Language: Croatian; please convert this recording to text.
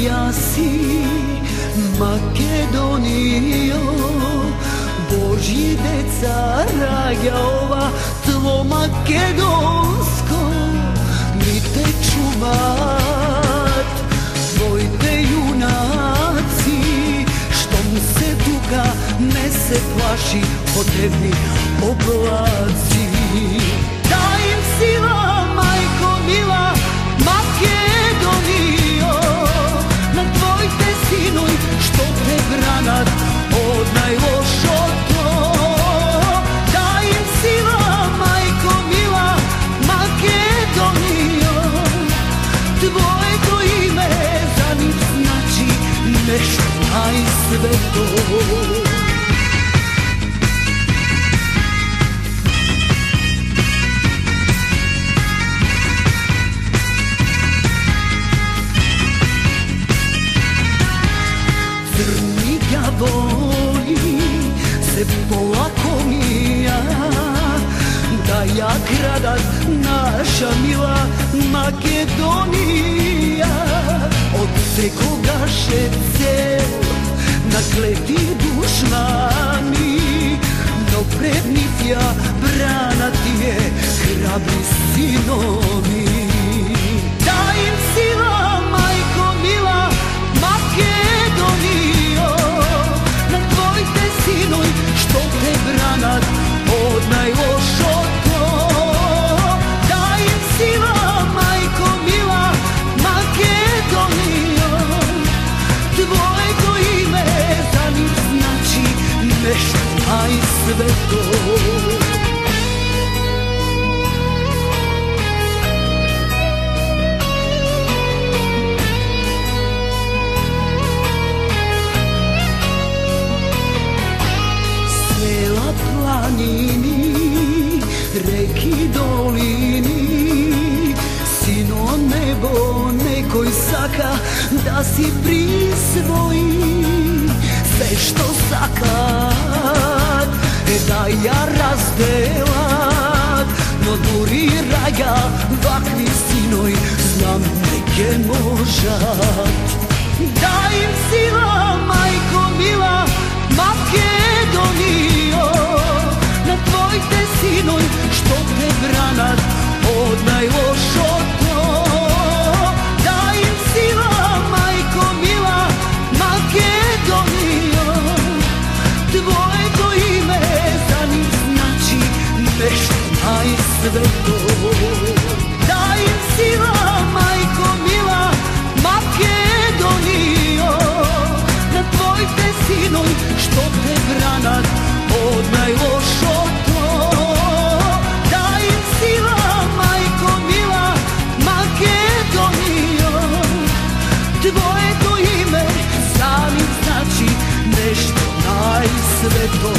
Slovenija si, Makedonijo, Božji deca raja ova, tvo makedonsko, mi te čuvat, tvoj te junaci, što mu se tuga ne se plaši, potrebni oblaci. Daj im sila, majko mila, Makedonijo, na tvoj te sinuj, što te branat od najlošoto. Daj im sila, majko mila, Makedonijo, tvoje to ime za njih znači nešto najsveto. Crni đavoli se polako mija, da ja kradat naša mila Makedonija. Od te kogaše cel nakleti dušmani, no prednit ja brana ti je hrabri sinovi. Daj im sila, majko mila, Makedonijo, na tvoj te sinuj, što te branat od najlošoto. Daj im sila, majko mila, Makedonijo, tvoje to ime za njih znači nešto najsveto. Planini, reki, dolini, sino nebo nekoj saka da si prisvoji sve što sakat, da ja razdelat, no duri raja vakni sinoj znam neke možat. Daj im sila, majko mila, Makedonijo, na tvoj te sinuj, što te branat od najlošoto. Daj im sila, majko mila, Makedonijo, tvoje to ime za njih znači nešto najsveto. Daj im sila, majko mila, Makedonijo, na tvoj te sinuj, što te branat od najlošoto. Daj im sila, majko mila, Makedonijo, tvoje to ime za njih znači nešto najsveto.